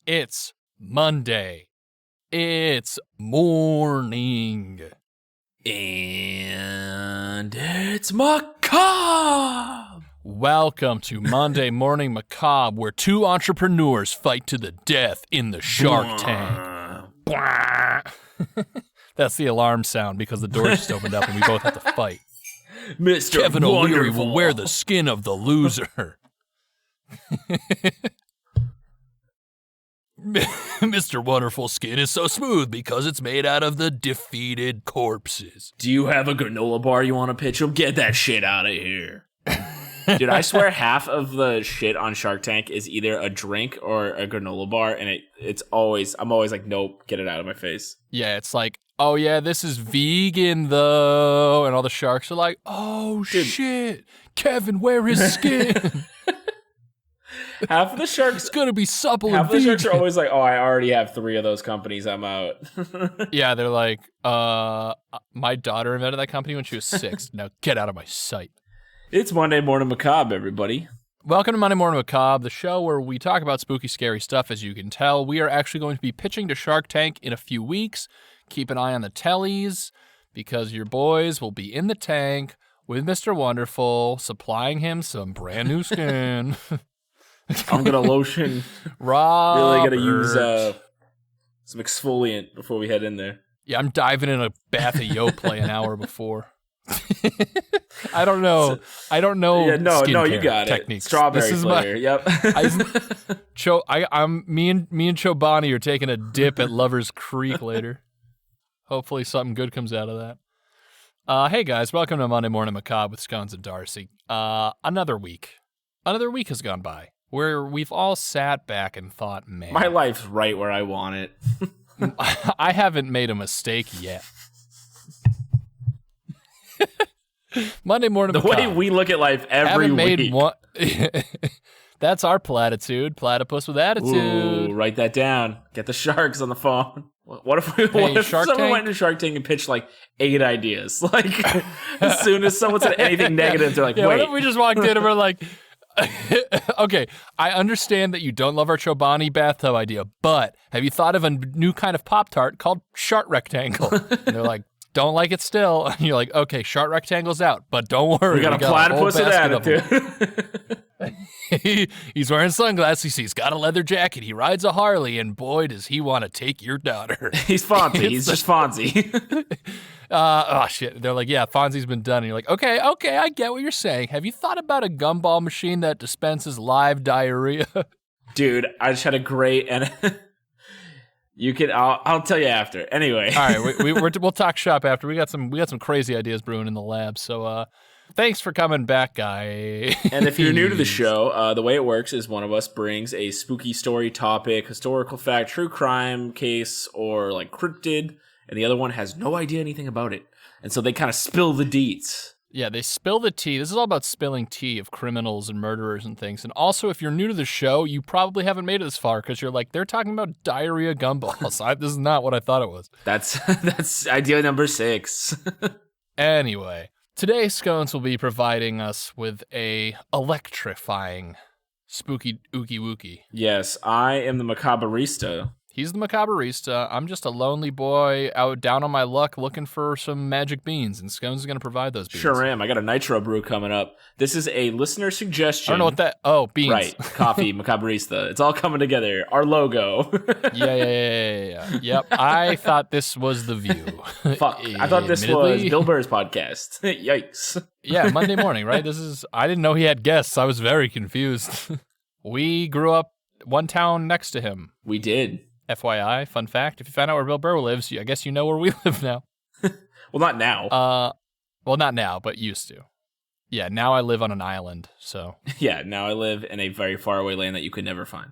It's Monday. It's morning. And it's macabre. Welcome to Monday Morning Macabre, where two entrepreneurs fight to the death in the Shark Tank. That's the alarm sound because the door just opened up and we both have to fight. Mr. Kevin O'Leary Wonderful will wear the skin of the loser. Mr. Wonderful skin is so smooth because it's made out of the defeated corpses. Do you have a granola bar you want to pitch him? Get that shit out of here. Dude, I swear half of the shit on Shark Tank is either a drink or a granola bar, and I'm always like, nope, get it out of my face. Yeah, it's like, oh yeah, this is vegan though, and all the sharks are like, oh dude, shit, Kevin, wear his skin. Half of the sharks, it's gonna be supple. Half and of the vegan. sharks are always like, oh, I already have 3 of those companies, I'm out. Yeah, they're like, my daughter invented that company when she was 6. Now get out of my sight. It's Monday Morning Macabre, everybody. Welcome to Monday Morning Macabre, the show where we talk about spooky, scary stuff. As you can tell, we are actually going to be pitching to Shark Tank in a few weeks. Keep an eye on the tellies, because your boys will be in the tank with Mr. Wonderful, supplying him some brand new skin. I'm going to lotion. Robert. Really going to use some exfoliant before we head in there. Yeah, I'm diving in a bath of Yoplait an hour before. I don't know. Yeah, no, you got techniques. It. Strawberry flavor. Yep. Me and Chobani are taking a dip at Lover's Creek later. Hopefully something good comes out of that. Hey guys, welcome to Monday Morning Macabre with Scones and Darcy. Another week has gone by where we've all sat back and thought, man, my life's right where I want it. I haven't made a mistake yet. Monday Morning The Macabre. way we look at life every week. That's our platitude. Platypus with attitude. Ooh, write that down. Get the sharks on the phone. What if someone went into Shark Tank and pitched like 8 ideas? Like, as soon as someone said anything negative, they're like, wait. What if we just walked in and we're like, okay, I understand that you don't love our Chobani bathtub idea, but have you thought of a new kind of Pop-Tart called Shark Rectangle? And they're like, don't like it still. And you're like, okay, Shark Rectangle's out, but don't worry. We got a platypus with attitude. He's wearing sunglasses. He's got a leather jacket. He rides a Harley, and boy, does he want to take your daughter. He's Fonzie. He's just Fonzie. Oh, shit. They're like, yeah, Fonzie's been done. And you're like, okay, I get what you're saying. Have you thought about a gumball machine that dispenses live diarrhea? Dude, I just had a great... You can. I'll tell you after. Anyway. All right, we'll talk shop after. We got some crazy ideas brewing in the lab. So thanks for coming back, guy. And if you're new to the show, the way it works is one of us brings a spooky story, topic, historical fact, true crime case, or like cryptid, and the other one has no idea anything about it, and so they kind of spill the deets. Yeah, they spill the tea. This is all about spilling tea of criminals and murderers and things. And also, if you're new to the show, you probably haven't made it this far because you're like, they're talking about diarrhea gumballs. This is not what I thought it was. That's idea number 6. Anyway, today Scones will be providing us with a electrifying spooky ookie wookie. Yes, I am the macabarista. He's the macabarista. I'm just a lonely boy out down on my luck looking for some magic beans, and Scones is going to provide those beans. Sure am. I got a nitro brew coming up. This is a listener suggestion. I don't know what that... Oh, beans. Right. Coffee, macabarista. It's all coming together. Our logo. Yeah. Yep. I thought this was The View. Fuck. I thought this was Bill Burr's podcast. Yikes. Yeah, Monday morning, right? I didn't know he had guests. I was very confused. We grew up one town next to him. We did. FYI, fun fact, if you find out where Bill Burr lives, I guess you know where we live now. Well, not now. Well, not now, but used to. Yeah, now I live on an island, so. Yeah, now I live in a very far away land that you could never find.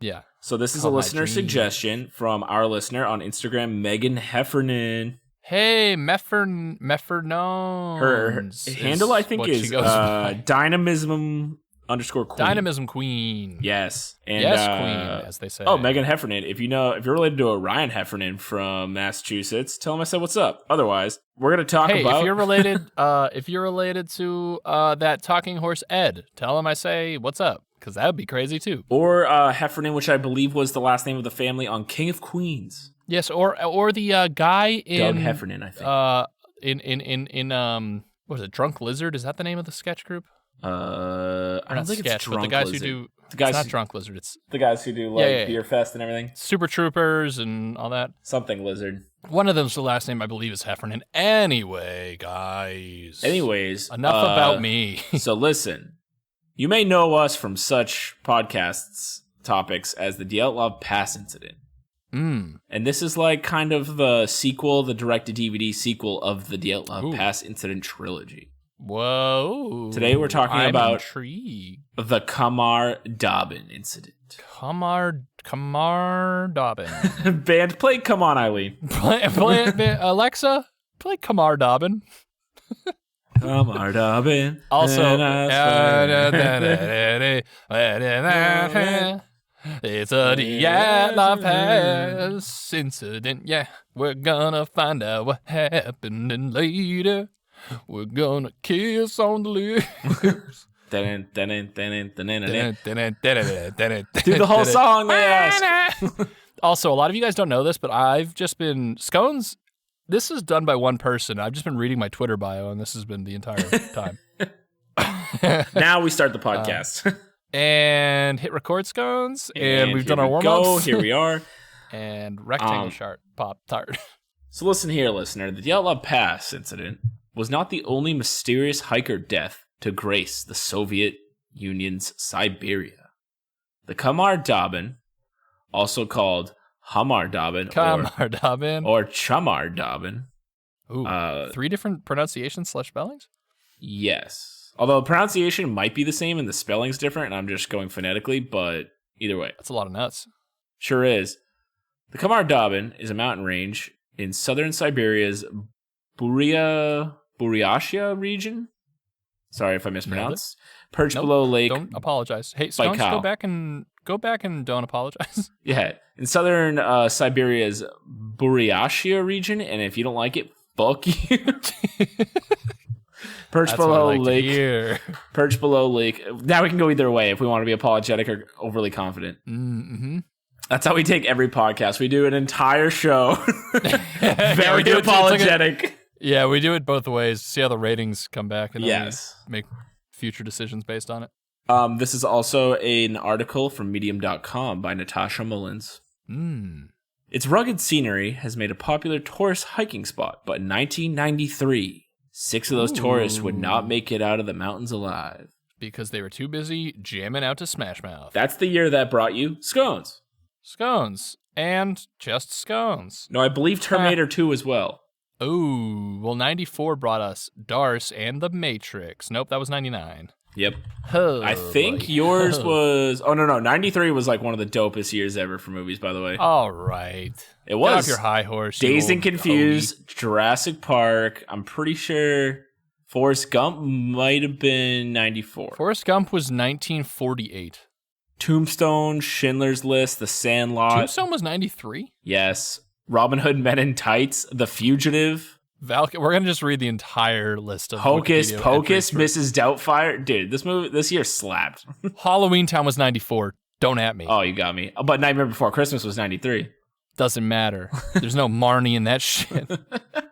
Yeah. So this is a listener suggestion from our listener on Instagram, Megan Heffernan. Hey, Meffernon. Her handle, I think, is Dynamism _Queen. Dynamism Queen. Yes. And, yes, Queen, as they say. Oh, Megan Heffernan. If you're related to Ryan Heffernan from Massachusetts, tell him I said what's up. Otherwise, we're gonna talk about. If you're related to that talking horse Ed, tell him I say what's up. Because that would be crazy, too. Or Heffernan, which I believe was the last name of the family on King of Queens. Yes, or the guy in... Doug Heffernan, I think. In what is it, Drunk Lizard? Is that the name of the sketch group? I don't think it's Drunk but the guys Lizard. who do... The guys it's not who, Drunk Lizard, it's... The guys who do, Beer Fest and everything. Super Troopers and all that. Something Lizard. One of them's the last name, I believe, is Heffernan. Anyway, guys. Anyways. Enough about me. So listen. You may know us from such podcasts topics as the Diatlov Pass incident. And this is like kind of the sequel, the direct-to-DVD sequel of the Diatlov Pass incident trilogy. Whoa. Today we're talking about intrigued. the Khamar Daban incident. Khamar Daban. Band, play Come On, Eileen. Alexa, play Khamar Daban. Khamar Daban. Also, it's a Diatlov Pass incident, yeah. We're gonna find out what happened, and later we're gonna kiss on the lips. Do the whole song, they ask. Also, a lot of you guys don't know this, but I've just been... Scones, this is done by one person. I've just been reading my Twitter bio, and this has been the entire time. Now we start the podcast. And hit record, Scones, and we've done our warm-ups. Here we are. And rectangle sharp pop tart. So listen here, listener. The Diatlov Pass incident was not the only mysterious hiker death to grace the Soviet Union's Siberia. The Khamar Daban, also called Khamar Daban or Chamar Daban. Ooh, 3 different pronunciations / spellings? Yes. Although the pronunciation might be the same and the spelling's different, and I'm just going phonetically, but either way. That's a lot of nuts. Sure is. The Khamar Daban is a mountain range in southern Siberia's Buryatia region. Sorry if I mispronounced. Perched below Lake. Don't apologize. Hey, Stones, go back and don't apologize. Yeah, in southern Siberia's Buryatia region, and if you don't like it, fuck you. Perched below Lake. Perched below Lake. Now we can go either way if we want to be apologetic or overly confident. Mm-hmm. That's how we take every podcast. We do an entire show. Very apologetic. Yeah, we do it both ways. See how the ratings come back, and then we make future decisions based on it. This is also an article from Medium.com by Natasha Mullins. Its rugged scenery has made a popular tourist hiking spot, but in 1993, 6 of those tourists would not make it out of the mountains alive. Because they were too busy jamming out to Smash Mouth. That's the year that brought you Scones. Scones. And just Scones. No, I believe Terminator 2 as well. Oh, well, 94 brought us Darce and The Matrix. Nope, that was 99. Yep. Oh, I think yours was... Oh, no. 93 was like one of the dopest years ever for movies, by the way. All right. It was. Get off your high horse. Dazed and Confused, Jurassic Park. I'm pretty sure Forrest Gump might have been 94. Forrest Gump was 1948. Tombstone, Schindler's List, The Sandlot. Tombstone was 93? Yes. Robin Hood Men in Tights, The Fugitive. We're going to just read the entire list of Hocus Pocus, Mrs. Doubtfire. Dude, this year slapped. Halloween Town was 94. Don't at me. Oh, you got me. But Nightmare Before Christmas was 93. Doesn't matter. There's no Marnie in that shit.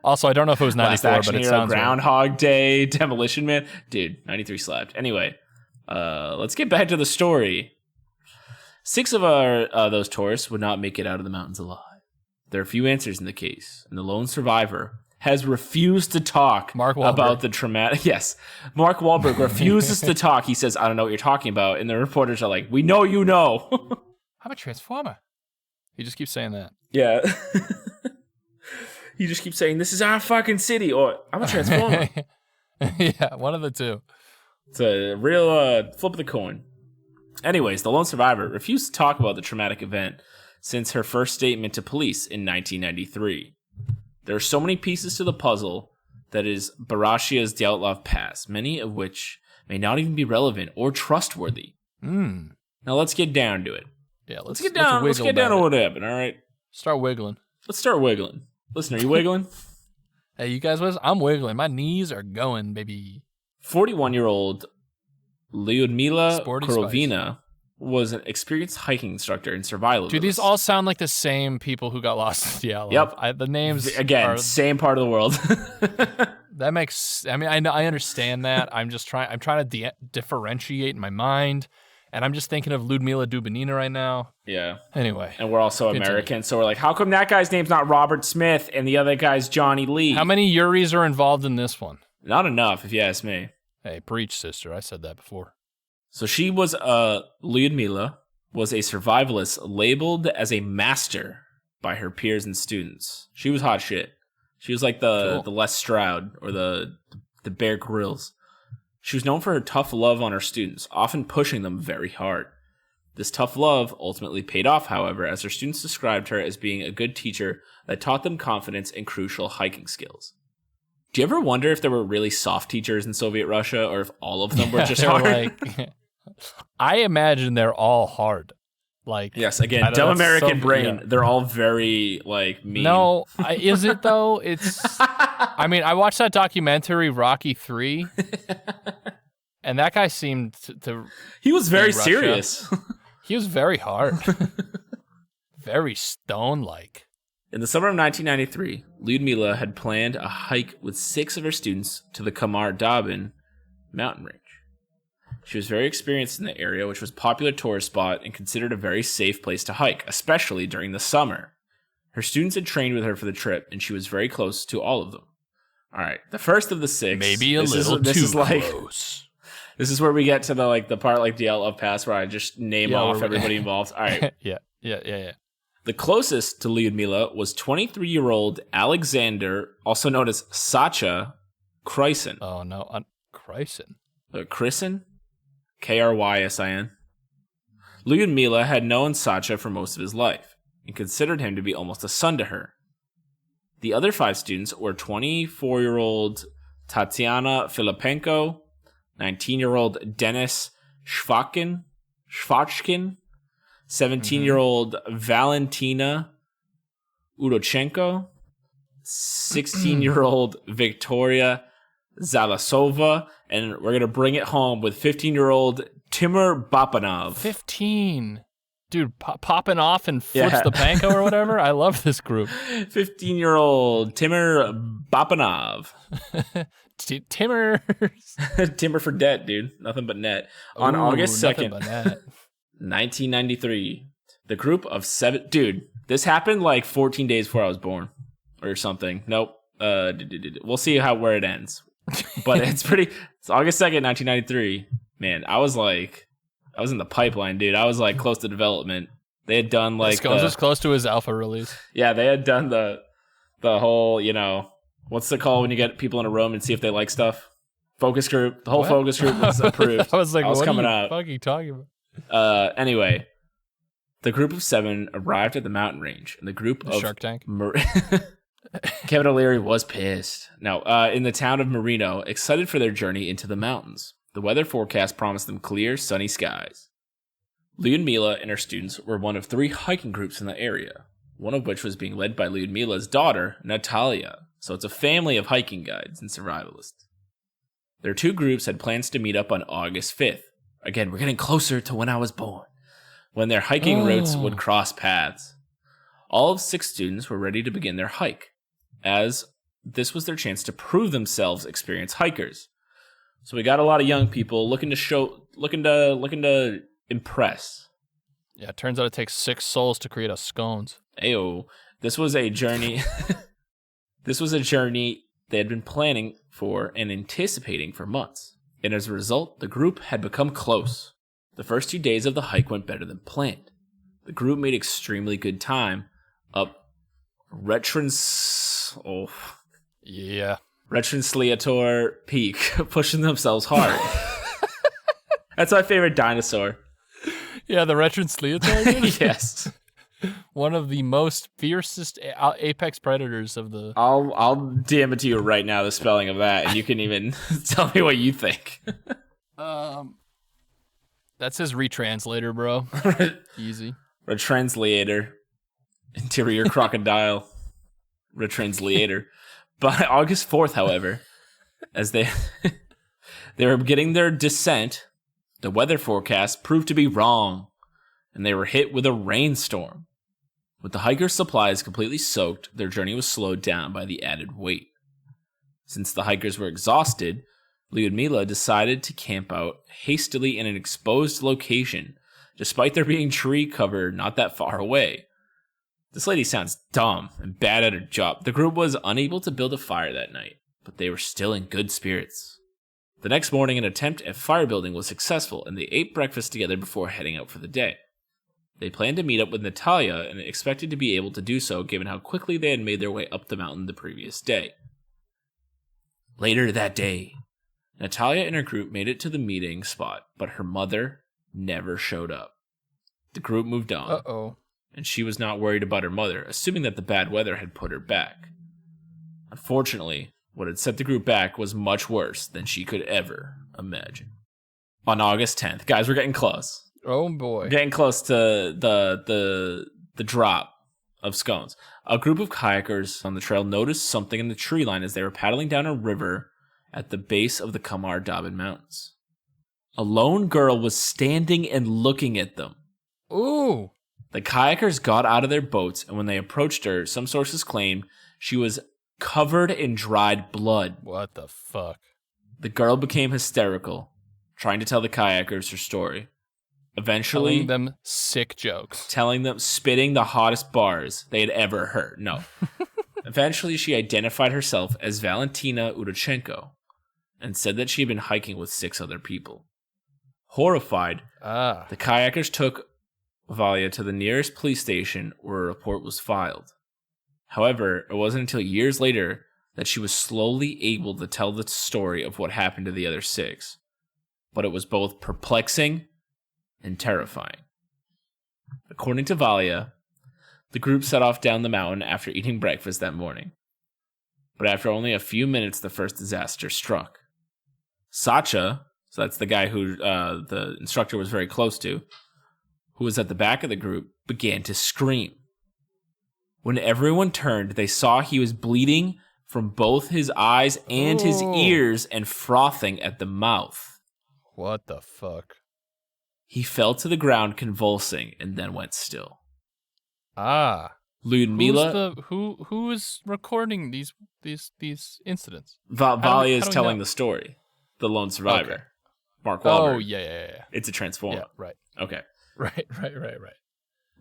Also, I don't know if it was 94, but it sounds Groundhog Day, Demolition Man. Dude, 93 slapped. Anyway, let's get back to the story. 6 of those tourists would not make it out of the mountains alive. There are few answers in the case, and the lone survivor has refused to talk about the traumatic... Yes, Mark Wahlberg refuses to talk. He says, I don't know what you're talking about. And the reporters are like, we know you know. I'm a transformer. He just keeps saying that. Yeah. He just keeps saying, this is our fucking city, or I'm a transformer. Yeah, one of the two. It's a real flip of the coin. Anyways, the lone survivor refused to talk about the traumatic event since her first statement to police in 1993. There are so many pieces to the puzzle that is Buratia's Diatlov Pass, many of which may not even be relevant or trustworthy. Now let's get down to it. Yeah, let's get down to what happened, all right? Start wiggling. Let's start wiggling. Listen, are you wiggling? Hey, you guys, I'm wiggling. My knees are going, baby. 41-year-old Lyudmila Sporty Korovina was an experienced hiking instructor and survivalist. Dude, these all sound like the same people who got lost in Diatlov. Yep. The names again, same part of the world. That makes. I mean, I understand that. I'm trying to differentiate in my mind, and I'm just thinking of Lyudmila Dubanina right now. Yeah. Anyway, and we're also American, so we're like, how come that guy's name's not Robert Smith and the other guy's Johnny Lee? How many Yuris are involved in this one? Not enough, if you ask me. Hey, preach, sister. I said that before. So she was Lyudmila was a survivalist labeled as a master by her peers and students. She was hot shit. She was like the Les Stroud or the Bear Grylls. She was known for her tough love on her students, often pushing them very hard. This tough love ultimately paid off, however, as her students described her as being a good teacher that taught them confidence and crucial hiking skills. Do you ever wonder if there were really soft teachers in Soviet Russia or if all of them were just hard? I imagine they're all hard. Like, yes, again, dumb American brain. Yeah. They're all very mean. No, is it though? It's. I mean, I watched that documentary Rocky 3, and that guy seemed to. He was very serious. He was very hard, very stone-like. In the summer of 1993, Lyudmila had planned a hike with 6 of her students to the Khamar Daban mountain range. She was very experienced in the area, which was a popular tourist spot and considered a very safe place to hike, especially during the summer. Her students had trained with her for the trip, and she was very close to all of them. All right, the first of the 6. Maybe a little too close. This is where we get to the part like Diatlov Pass where I just name off everybody involved. All right. Yeah. The closest to Lyudmila was 23-year-old Alexander, also known as Sacha Krysin. Oh, no. Krysin? Krysin? Kryin. Lyudmila had known Sacha for most of his life and considered him to be almost a son to her. The other 5 students were 24-year-old Tatiana Filipenko, 19-year-old Denis Shvachkin, 17-year-old Valentina Udochenko, 16-year-old Victoria Zalasova, and we're going to bring it home with 15-year-old Timur Bapanov. 15. Dude, popping off and flips the panko or whatever. I love this group. 15-year-old Timur Bapanov. Timur. Timur for debt, dude. Nothing but net. On August 2nd, 1993, the group of 7... Dude, this happened like 14 days before I was born or something. Nope. We'll see where it ends. But it's August 2nd, 1993. Man, I was in the pipeline, dude. I was like close to development. They had done Scones was close to his alpha release. Yeah, they had done the whole, what's the call when you get people in a room and see if they like stuff? Focus group. The whole focus group was approved. I was like, what coming are you fucking talking about? Anyway, the group of 7 arrived at the mountain range, and the group of Shark Tank. Kevin O'Leary was pissed. Now, in the town of Marino, excited for their journey into the mountains. The weather forecast promised them clear, sunny skies. Lyudmila and her students were one of 3 hiking groups in the area, one of which was being led by Lyudmila's daughter, Natalia. So it's a family of hiking guides and survivalists. Their 2 groups had plans to meet up on August 5th. Again, we're getting closer to when I was born, when their hiking routes would cross paths. All of 6 students were ready to begin their hike, as this was their chance to prove themselves experienced hikers. So we got a lot of young people looking to impress. Yeah, it turns out it takes 6 souls to create a scones. Ayo, this was a journey. This was a journey they had been planning for and anticipating for months. And as a result, the group had become close. The first 2 days of the hike went better than planned. The group made extremely good time up Retransliator Peak, pushing themselves hard. That's my favorite dinosaur. Yeah, the Retransliator? Yes. One of the most fiercest apex predators of the... I'll DM it to you right now, the spelling of that, and you can even tell me what you think. That's his retranslator, bro. Easy. Retranslator. Interior crocodile. Retranslator. By August 4th, however, as they were beginning their descent The weather forecast proved to be wrong, and they were hit with a rainstorm. With the hikers' supplies completely soaked, their journey was slowed down by the added weight. Since the hikers were exhausted, Lyudmila decided to camp out hastily in an exposed location, despite there being tree cover not that far away. This lady sounds dumb and bad at her job. The group was unable to build a fire that night, but they were still in good spirits. The next morning, an attempt at fire building was successful, and they ate breakfast together before heading out for the day. They planned to meet up with Natalia and expected to be able to do so given how quickly they had made their way up the mountain the previous day. Later that day, Natalia and her group made it to the meeting spot, but her mother never showed up. The group moved on, and she was not worried about her mother, assuming that the bad weather had put her back. Unfortunately, what had set the group back was much worse than she could ever imagine. On August 10th, guys, we're getting close. Oh boy. Getting close to the drop of scones. A group of kayakers on the trail noticed something in the tree line as they were paddling down a river at the base of the Khamar Daban mountains. A lone girl was standing and looking at them. Ooh. The kayakers got out of their boats, and when they approached her, some sources claimed she was covered in dried blood. What the fuck? The girl became hysterical, trying to tell the kayakers her story. Eventually, telling them sick jokes. Spitting the hottest bars they had ever heard. No. Eventually, she identified herself as Valentina Udachenko and said that she had been hiking with 6 other people. Horrified, the kayakers took Valia to the nearest police station where a report was filed. However, it wasn't until years later that she was slowly able to tell the story of what happened to the other 6. But it was both perplexing and terrifying. According to Valia, the group set off down the mountain after eating breakfast that morning. But after only a few minutes, the first disaster struck. Sacha, so that's the guy who the instructor was very close to, who was at the back of the group, began to scream. When everyone turned, they saw he was bleeding from both his eyes and his ears and frothing at the mouth. What the fuck? He fell to the ground convulsing and then went still. Lyudmila, who is recording these incidents? Valia is telling the story. The lone survivor. Okay. Mark Wahlberg. Oh, yeah. It's a transformer. Yeah, right. Okay. Right.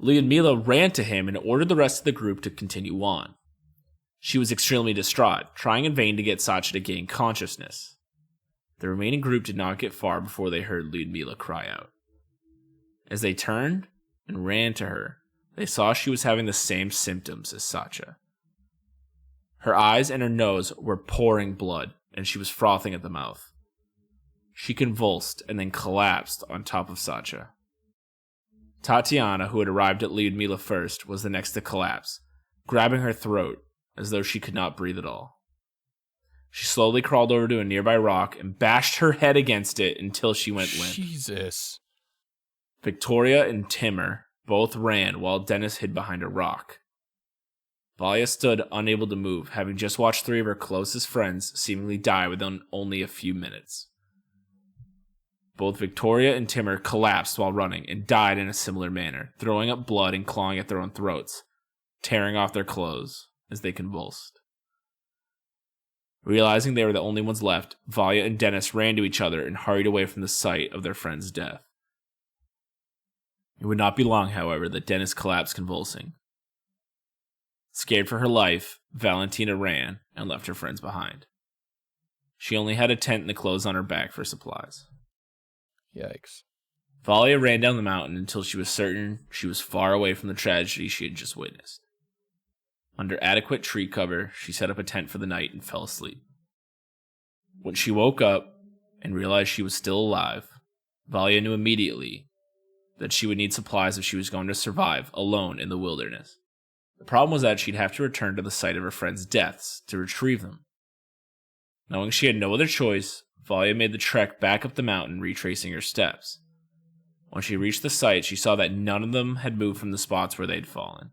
Lyudmila ran to him and ordered the rest of the group to continue on. She was extremely distraught, trying in vain to get Sacha to gain consciousness. The remaining group did not get far before they heard Lyudmila cry out. As they turned and ran to her, they saw she was having the same symptoms as Sacha. Her eyes and her nose were pouring blood, and she was frothing at the mouth. She convulsed and then collapsed on top of Sacha. Tatiana, who had arrived at Lyudmila first, was the next to collapse, grabbing her throat as though she could not breathe at all. She slowly crawled over to a nearby rock and bashed her head against it until she went limp. Jesus. Victoria and Timur both ran while Dennis hid behind a rock. Valia stood unable to move, having just watched 3 of her closest friends seemingly die within only a few minutes. Both Victoria and Timur collapsed while running and died in a similar manner, throwing up blood and clawing at their own throats, tearing off their clothes as they convulsed. Realizing they were the only ones left, Valia and Dennis ran to each other and hurried away from the site of their friend's death. It would not be long, however, that Dennis collapsed convulsing. Scared for her life, Valentina ran and left her friends behind. She only had a tent and the clothes on her back for supplies. Yikes. Valia ran down the mountain until she was certain she was far away from the tragedy she had just witnessed. Under adequate tree cover, she set up a tent for the night and fell asleep. When she woke up and realized she was still alive, Valia knew immediately that she would need supplies if she was going to survive alone in the wilderness. The problem was that she'd have to return to the site of her friends' deaths to retrieve them. Knowing she had no other choice, Valia made the trek back up the mountain, retracing her steps. When she reached the site, she saw that none of them had moved from the spots where they'd fallen.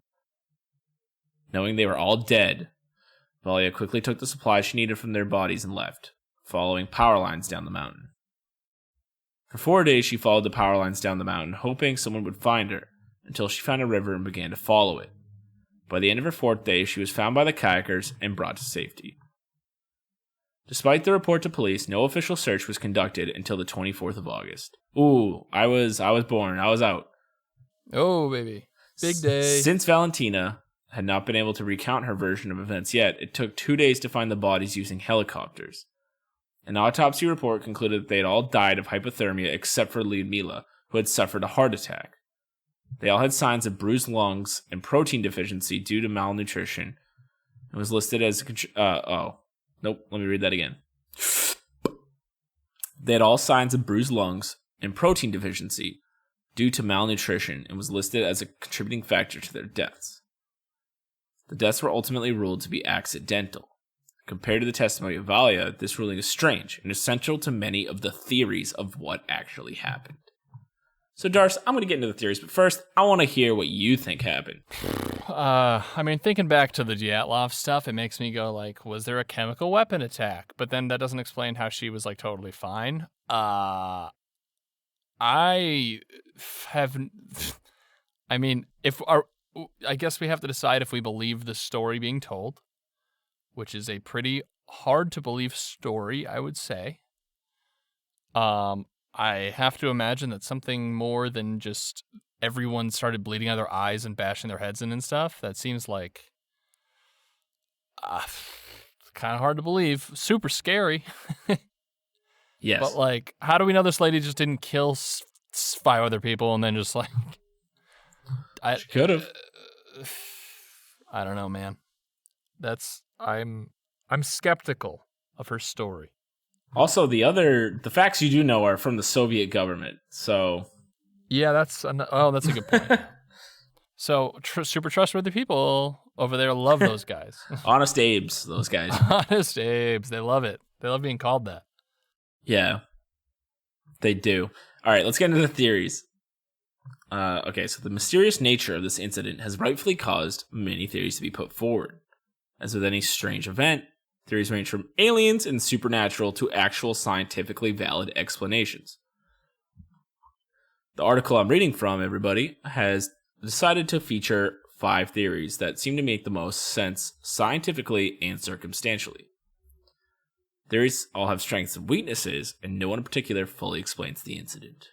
Knowing they were all dead, Valia quickly took the supplies she needed from their bodies and left, following power lines down the mountain. For 4 days, she followed the power lines down the mountain, hoping someone would find her, until she found a river and began to follow it. By the end of her 4th day, she was found by the kayakers and brought to safety. Despite the report to police, no official search was conducted until the 24th of August. Ooh, I was born. I was out. Oh, baby. Big day. Since Valentina had not been able to recount her version of events yet, it took 2 days to find the bodies using helicopters. An autopsy report concluded that they had all died of hypothermia except for Lyudmila, who had suffered a heart attack. They all had signs of bruised lungs and protein deficiency due to malnutrition and was listed as Nope, let me read that again. They had all signs of bruised lungs and protein deficiency due to malnutrition and was listed as a contributing factor to their deaths. The deaths were ultimately ruled to be accidental. Compared to the testimony of Valia, this ruling is strange and essential to many of the theories of what actually happened. So, Darce, I'm going to get into the theories, but first, I want to hear what you think happened. Thinking back to the Diatlov stuff, it makes me go, was there a chemical weapon attack? But then that doesn't explain how she was, totally fine. I guess we have to decide if we believe the story being told, which is a pretty hard to believe story, I would say. I have to imagine that something more than just everyone started bleeding out of their eyes and bashing their heads in and stuff. That seems like kind of hard to believe. Super scary. Yes. But, how do we know this lady just didn't kill 5 other people and then just, she could have. I don't know, man. I'm skeptical of her story. Also, the facts you do know are from the Soviet government, so... Yeah, that's a good point. So, super trustworthy people over there love those guys. Honest Abes, those guys. Honest Abes, they love it. They love being called that. Yeah, they do. All right, let's get into the theories. Okay, so the mysterious nature of this incident has rightfully caused many theories to be put forward. As with any strange event, theories range from aliens and supernatural to actual scientifically valid explanations. The article I'm reading from, everybody, has decided to feature 5 theories that seem to make the most sense scientifically and circumstantially. Theories all have strengths and weaknesses, and no one in particular fully explains the incident.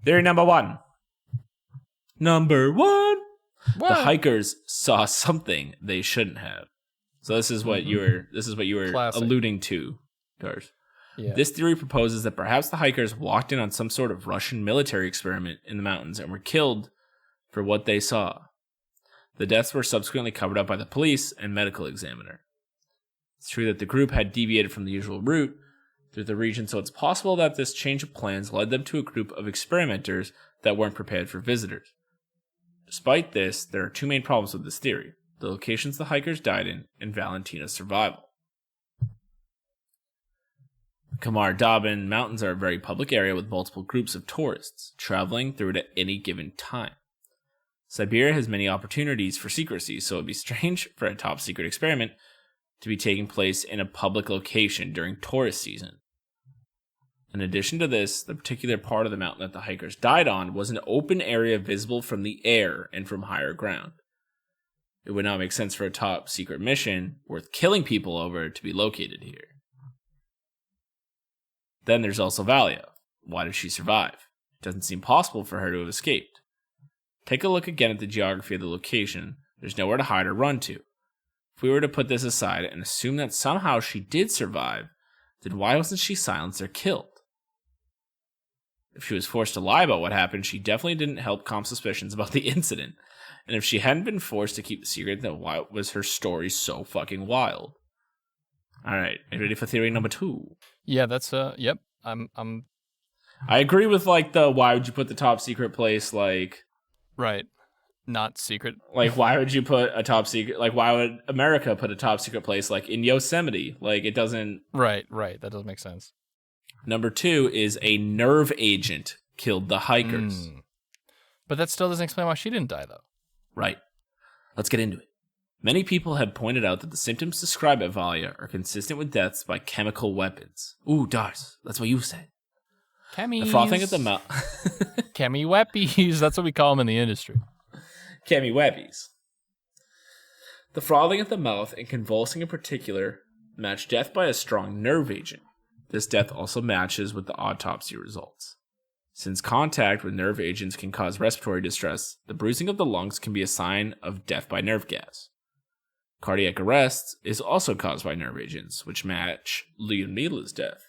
Theory number 1. What? The hikers saw something they shouldn't have. So this is what you were Classic. alluding to, Dars. Yeah. This theory proposes that perhaps the hikers walked in on some sort of Russian military experiment in the mountains and were killed for what they saw. The deaths were subsequently covered up by the police and medical examiner. It's true that the group had deviated from the usual route through the region, so it's possible that this change of plans led them to a group of experimenters that weren't prepared for visitors. Despite this, there are 2 main problems with this theory: the locations the hikers died in and Valentina's survival. The Khamar Daban mountains are a very public area with multiple groups of tourists traveling through it at any given time. Siberia has many opportunities for secrecy, so it would be strange for a top secret experiment to be taking place in a public location during tourist season. In addition to this, the particular part of the mountain that the hikers died on was an open area visible from the air and from higher ground. It would not make sense for a top secret mission worth killing people over to be located here. Then there's also Valia. Why did she survive? It doesn't seem possible for her to have escaped. Take a look again at the geography of the location. There's nowhere to hide or run to. If we were to put this aside and assume that somehow she did survive, then why wasn't she silenced or killed? If she was forced to lie about what happened, she definitely didn't help calm suspicions about the incident. And if she hadn't been forced to keep the secret, then why was her story so fucking wild? Alright, are you ready for theory number 2? Yeah, that's yep. I agree with the why would you put the top secret place right. Not secret. Why would you put a top secret why would America put a top secret place in Yosemite? It doesn't. Right, that doesn't make sense. Number 2 is a nerve agent killed the hikers. But that still doesn't explain why she didn't die, though. Right. Let's get into it. Many people have pointed out that the symptoms described by Valia are consistent with deaths by chemical weapons. Ooh, Dars, that's what you said. Chemies. The frothing at the mouth. Chemi weppies. That's what we call them in the industry. Chemi webbies. The frothing at the mouth and convulsing in particular match death by a strong nerve agent. This death also matches with the autopsy results. Since contact with nerve agents can cause respiratory distress, the bruising of the lungs can be a sign of death by nerve gas. Cardiac arrest is also caused by nerve agents, which match Lyudmila's death.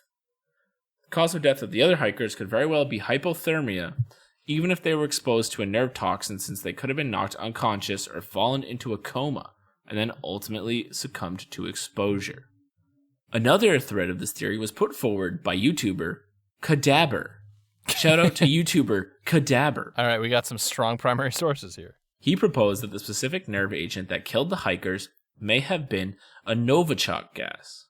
The cause of death of the other hikers could very well be hypothermia, even if they were exposed to a nerve toxin, since they could have been knocked unconscious or fallen into a coma, and then ultimately succumbed to exposure. Another thread of this theory was put forward by YouTuber Kadaber. Shout out to YouTuber Kadaber. All right, we got some strong primary sources here. He proposed that the specific nerve agent that killed the hikers may have been a Novichok gas.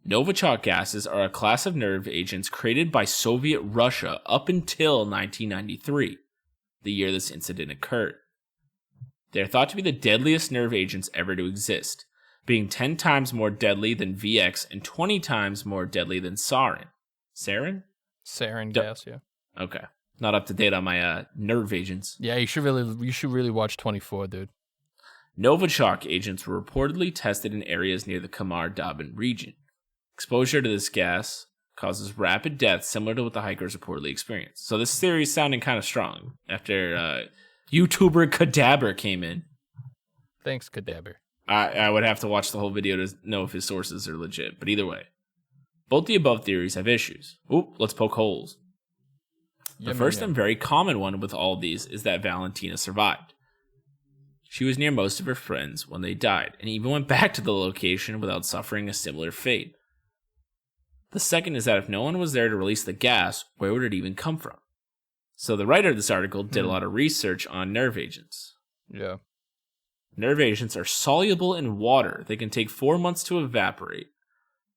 Novichok gases are a class of nerve agents created by Soviet Russia up until 1993, the year this incident occurred. They are thought to be the deadliest nerve agents ever to exist, being 10 times more deadly than VX and 20 times more deadly than sarin. Sarin? Sarin gas, yeah. Okay. Not up to date on my nerve agents. Yeah, you should really watch 24, dude. Novichok agents were reportedly tested in areas near the Khamar Daban region. Exposure to this gas causes rapid death, similar to what the hikers reportedly experienced. So this theory is sounding kind of strong after YouTuber Kadaber came in. Thanks, Kadaber. I would have to watch the whole video to know if his sources are legit, but either way. Both the above theories have issues. Oop, let's poke holes. The first and very common one with all these is that Valentina survived. She was near most of her friends when they died, and even went back to the location without suffering a similar fate. The second is that if no one was there to release the gas, where would it even come from? So the writer of this article did a lot of research on nerve agents. Yeah. Nerve agents are soluble in water. They can take 4 months to evaporate.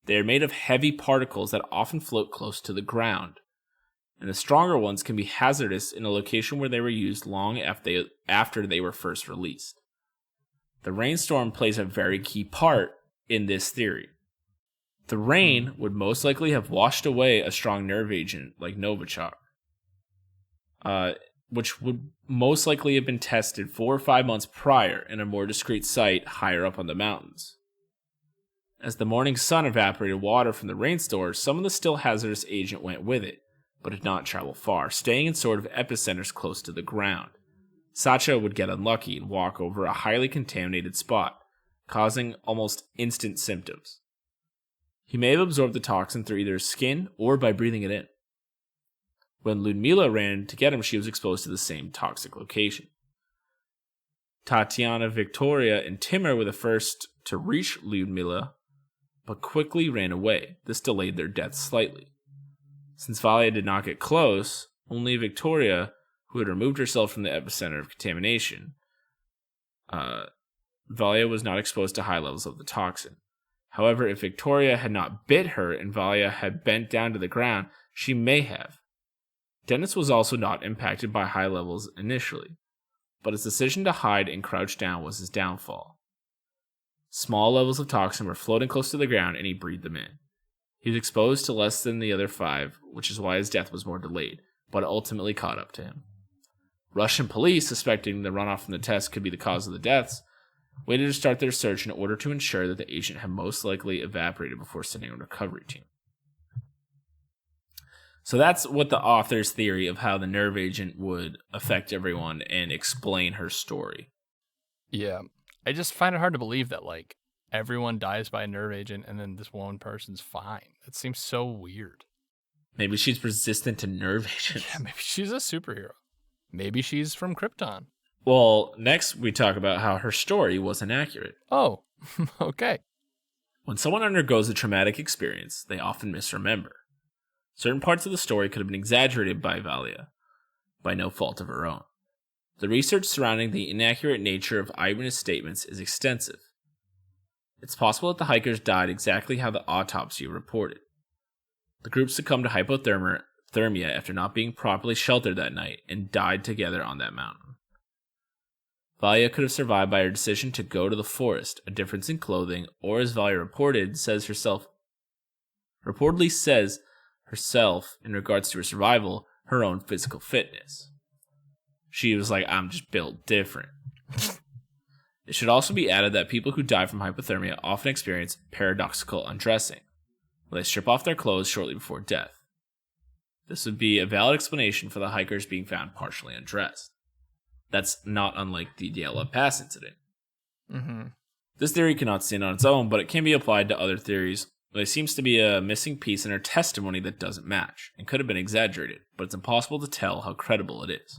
They are made of heavy particles that often float close to the ground. And the stronger ones can be hazardous in a location where they were used long after they were first released. The rainstorm plays a very key part in this theory. The rain would most likely have washed away a strong nerve agent like Novichok, which would most likely have been tested 4 or 5 months prior in a more discreet site higher up on the mountains. As the morning sun evaporated water from the rain stores, some of the still hazardous agent went with it, but did not travel far, staying in sort of epicenters close to the ground. Sacha would get unlucky and walk over a highly contaminated spot, causing almost instant symptoms. He may have absorbed the toxin through either his skin or by breathing it in. When Lyudmila ran to get him, she was exposed to the same toxic location. Tatiana, Victoria, and Timur were the first to reach Lyudmila, but quickly ran away. This delayed their deaths slightly. Since Valia did not get close, only Victoria, who had removed herself from the epicenter of contamination, Valia was not exposed to high levels of the toxin. However, if Victoria had not bit her and Valia had bent down to the ground, she may have. Dennis was also not impacted by high levels initially, but his decision to hide and crouch down was his downfall. Small levels of toxin were floating close to the ground, and he breathed them in. He was exposed to less than the other 5, which is why his death was more delayed, but ultimately caught up to him. Russian police, suspecting the runoff from the test could be the cause of the deaths, waited to start their search in order to ensure that the agent had most likely evaporated before sending a recovery team. So that's what the author's theory of how the nerve agent would affect everyone and explain her story. Yeah. I just find it hard to believe that, like, everyone dies by a nerve agent and then this one person's fine. That seems so weird. Maybe she's resistant to nerve agents. Yeah, maybe she's a superhero. Maybe she's from Krypton. Well, next we talk about how her story wasn't accurate. Oh, okay. When someone undergoes a traumatic experience, they often misremember. Certain parts of the story could have been exaggerated by Valia, by no fault of her own. The research surrounding the inaccurate nature of eyewitness statements is extensive. It's possible that the hikers died exactly how the autopsy reported. The group succumbed to hypothermia after not being properly sheltered that night and died together on that mountain. Valia could have survived by her decision to go to the forest, a difference in clothing, or as Valia reportedly says herself in regards to her survival, her own physical fitness. She was like, I'm just built different. It should also be added that people who die from hypothermia often experience paradoxical undressing, where they strip off their clothes shortly before death. This would be a valid explanation for the hikers being found partially undressed. That's not unlike the Diatlov Pass incident. Mm-hmm. This theory cannot stand on its own, but it can be applied to other theories. There seems to be a missing piece in her testimony that doesn't match, and could have been exaggerated, but it's impossible to tell how credible it is.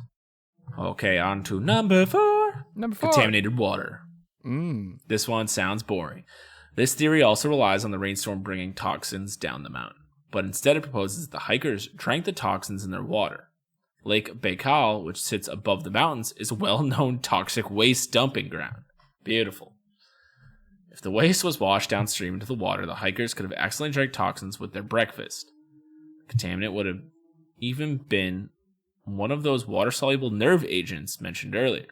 Okay, on to number 4. Number 4. Contaminated water. This one sounds boring. This theory also relies on the rainstorm bringing toxins down the mountain, but instead it proposes that the hikers drank the toxins in their water. Lake Baikal, which sits above the mountains, is a well-known toxic waste dumping ground. Beautiful. If the waste was washed downstream into the water, the hikers could have accidentally drank toxins with their breakfast. The contaminant would have even been one of those water-soluble nerve agents mentioned earlier.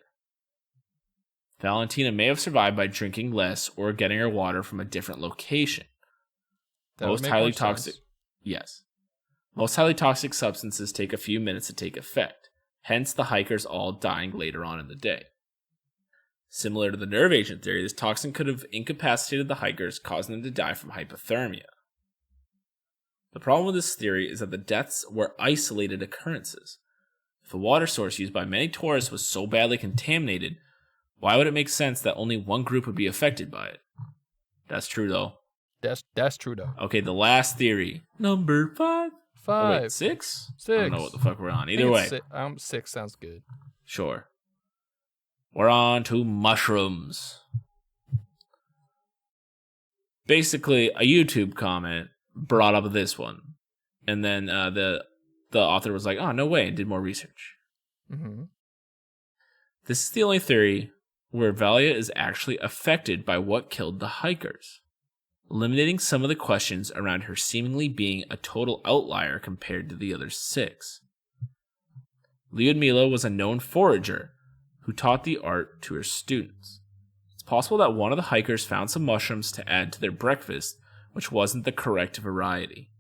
Valentina may have survived by drinking less or getting her water from a different location. Most highly toxic substances take a few minutes to take effect, hence the hikers all dying later on in the day. Similar to the nerve agent theory, this toxin could have incapacitated the hikers, causing them to die from hypothermia. The problem with this theory is that the deaths were isolated occurrences. If the water source used by many tourists was so badly contaminated, why would it make sense that only one group would be affected by it? That's true, though. That's true, though. Okay, the last theory. Number 5? 5. Oh, wait, 6? 6. I don't know what the fuck we're on. Either way. 6 sounds good. Sure. We're on to mushrooms. Basically, a YouTube comment brought up this one. And then the author was like, oh, no way, and did more research. Mm-hmm. This is the only theory where Valia is actually affected by what killed the hikers, eliminating some of the questions around her seemingly being a total outlier compared to the other 6. Lyudmila was a known forager who taught the art to her students. It's possible that one of the hikers found some mushrooms to add to their breakfast, which wasn't the correct variety.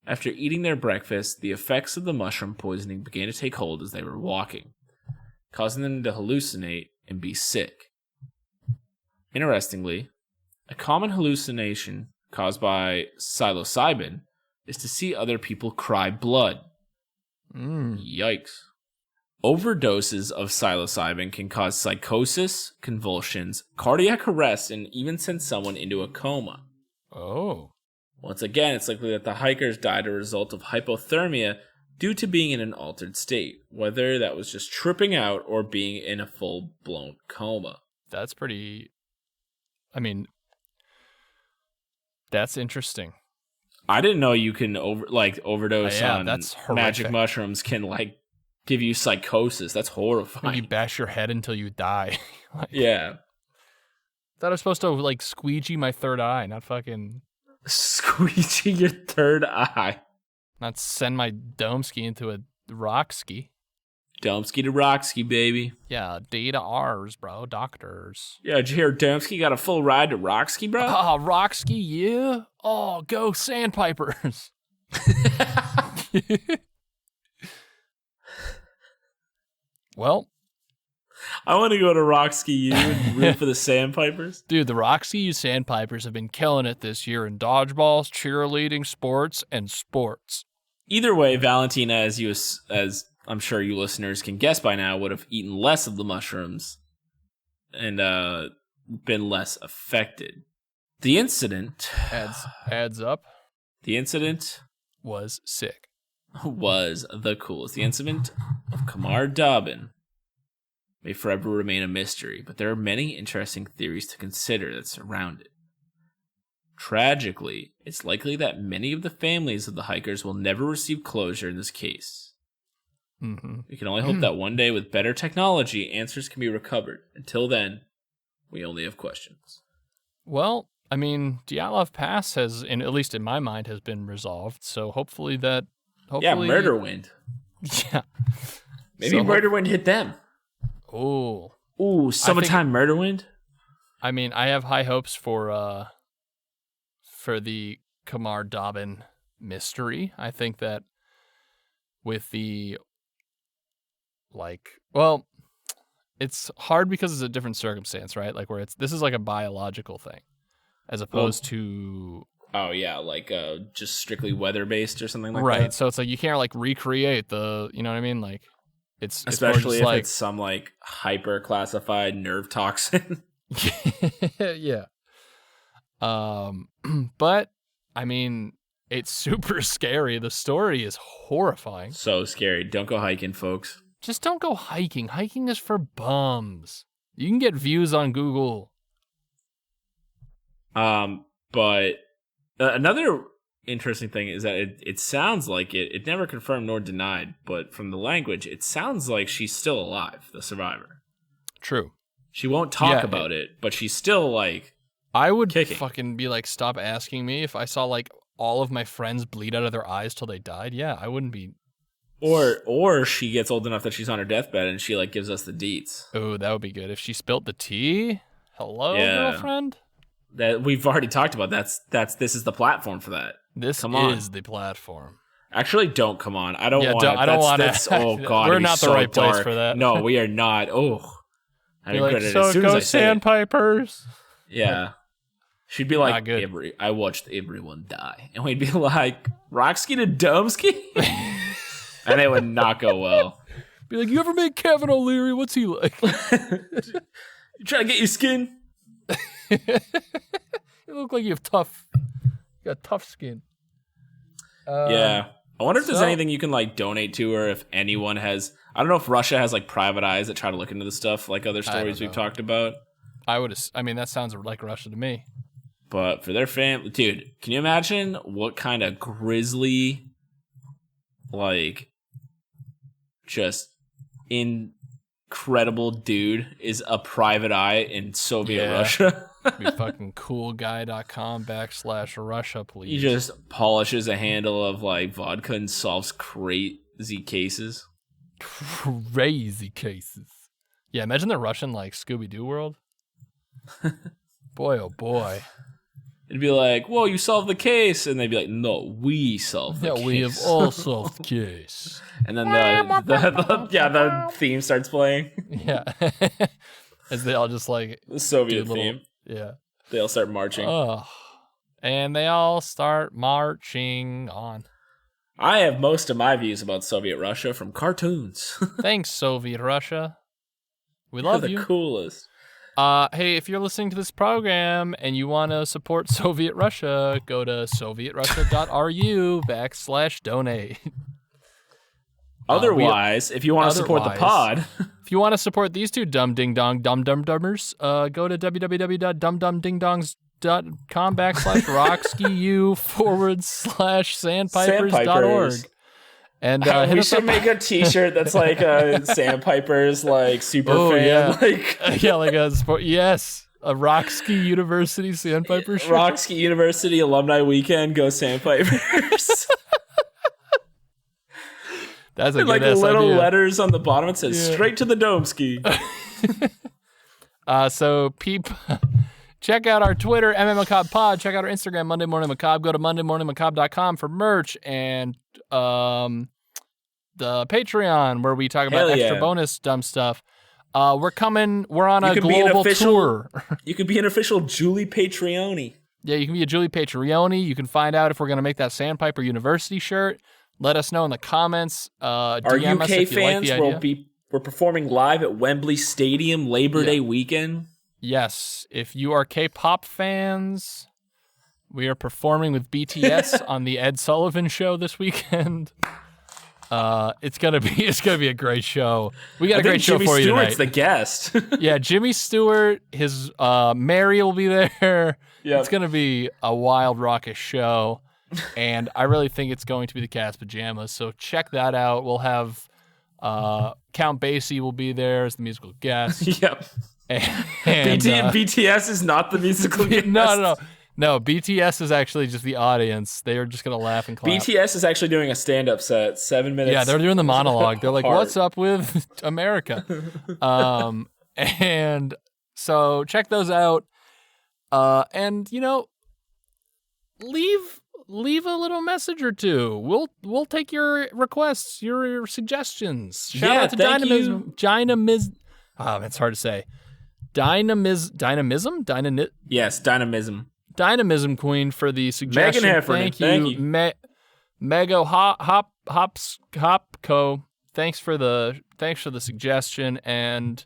After eating their breakfast, the effects of the mushroom poisoning began to take hold as they were walking, causing them to hallucinate and be sick. Interestingly, a common hallucination caused by psilocybin is to see other people cry blood. Yikes. Overdoses of psilocybin can cause psychosis, convulsions, cardiac arrest, and even send someone into a coma. Oh. Once again, it's likely that the hikers died as a result of hypothermia due to being in an altered state, whether that was just tripping out or being in a full-blown coma. That's pretty... I mean, that's interesting. I didn't know you can overdose on that's magic mushrooms can give you psychosis. That's horrifying. You bash your head until you die. Yeah. Thought I was supposed to squeegee my third eye, not fucking... Squeegee your third eye. Not send my Domsky into a Rockski. Domsky to Rockski, baby. Yeah, D to R's, bro. Doctors. Yeah, did you hear Domsky got a full ride to Rockski, bro? Ah, Rockski, yeah. Oh, go Sandpipers. Well, I want to go to Rockski U and root for the Sandpipers. Dude, the Roxy U Sandpipers have been killing it this year in dodgeballs, cheerleading, sports, and sports. Either way, Valentina, as I'm sure you listeners can guess by now, would have eaten less of the mushrooms and been less affected. The incident adds up. The incident was sick. Was the coolest. The incident of Khamar Daban may forever remain a mystery, but there are many interesting theories to consider that surround it. Tragically, it's likely that many of the families of the hikers will never receive closure in this case. Mm-hmm. We can only hope that one day, with better technology, answers can be recovered. Until then, we only have questions. Well, I mean, Diatlov Pass has, at least in my mind, has been resolved, so hopefully... Yeah, Murderwind. Yeah. Maybe Murderwind hit them. Oh, Ooh, Summertime Murder Wind. I mean, I have high hopes for the Khamar Daban mystery. I think that with the it's hard because it's a different circumstance, right? Like where this is like a biological thing, as opposed to just strictly weather based or something like that. Right. So it's like you can't like recreate the, you know what I mean? Like it's especially if like, it's some like hyper classified nerve toxin. Yeah. But I mean, it's super scary. The story is horrifying. So scary. Don't go hiking, folks. Just don't go hiking. Hiking is for bums. You can get views on Google. But another interesting thing is that it sounds like it never confirmed nor denied, but from the language, it sounds like she's still alive, the survivor. True. She won't talk about it, but she's still like I would kicking. Fucking be like, stop asking me if I saw like all of my friends bleed out of their eyes till they died. Yeah, I wouldn't be. Or she gets old enough that she's on her deathbed and she like gives us the deets. Oh, that would be good. If she spilt the tea. Hello, girlfriend. That we've already talked about. This is the platform for that. This is the platform. Actually, don't come on. I don't want. I don't want to. Oh God, we're not the right dark. place for that. No, we are not. Oh, I regret it so as soon as I said Sandpipers. Yeah, she'd be like, good. I watched everyone die, and we'd be like, Rocksky to Domsky, and it would not go well. Be like, you ever met Kevin O'Leary? What's he like? You trying to get your skin? You look like you got tough skin. Yeah. I wonder if there's anything you can like donate to, or if anyone has. I don't know if Russia has like private eyes that try to look into the stuff like other stories we've talked about. I mean, that sounds like Russia to me. But for their family, dude, can you imagine what kind of grisly, like, just incredible dude is a private eye in Soviet Russia? Be fucking coolguy.com/Russia, please. He just polishes a handle of like vodka and solves crazy cases. Crazy cases. Yeah, imagine the Russian like Scooby-Doo world. Boy, oh boy. It'd be like, whoa, you solved the case. And they'd be like, no, we solved the case. Yeah, we have all solved the case. And then the theme starts playing. Yeah. As they all just like... The Soviet theme. Yeah. They all start marching. And they all start marching on. I have most of my views about Soviet Russia from cartoons. Thanks, Soviet Russia. We love you. The coolest. Hey, if you're listening to this program and you want to support Soviet Russia, go to sovietrussia.ru/donate. Otherwise, if you want to support the pod, if you want to support these two dumb ding dong dum dum dummers, go to www.dumdumdingdongs.com/rockskyou/sandpipers.org. And we should make a T-shirt that's like a Sandpipers like super fan, yeah. like like a sport. Yes, a Rocksky University Sandpiper shirt. Rocksky University Alumni Weekend. Go Sandpipers. That's a like good little idea. letters on the bottom. It says straight to the Domsky. So check out our Twitter, MMMacabre Pod. Check out our Instagram, Monday Morning Macabre. Go to MondayMorningMacabre.com for merch and the Patreon where we talk about extra bonus dumb stuff. We're on a global tour. You can be an official Julie Patreoni. Yeah, you can be a Julie Patreoni. You can find out if we're going to make that Sandpiper University shirt. Let us know in the comments. Our DM UK fans we're performing live at Wembley Stadium Labor Day weekend. Yes, if you are K-pop fans, we are performing with BTS on the Ed Sullivan Show this weekend. It's gonna be a great show. We got a great show for you tonight. Jimmy Stewart's the guest. Yeah, Jimmy Stewart, his Mary will be there. Yep. It's gonna be a wild, raucous show, and I really think it's going to be the Cat's Pajamas. So check that out. We'll have Count Basie will be there as the musical guest. Yep. And BTS is not the musical guest. No, BTS is actually just the audience. They are just going to laugh and clap. BTS is actually doing a stand-up set, 7 minutes. Yeah, they're doing the monologue. They're like, what's up with America? And so check those out. And leave a little message or two. We'll take your requests, your suggestions. Shout out to Dynamism. It's hard to say. Dynamism? Yes, Dynamism. Dynamism Queen for the suggestion. Megan Heffernan, thank you. Mego Hopco. Thanks for the suggestion. And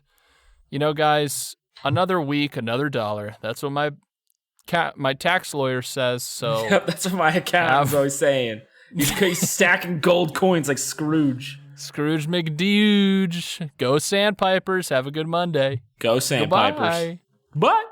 guys, another week, another $1. That's what my tax lawyer says. So yep, that's what my accountant's always saying. He's stacking gold coins like Scrooge. Scrooge McDooge. Go Sandpipers. Have a good Monday. Go Sandpipers. Goodbye. Bye.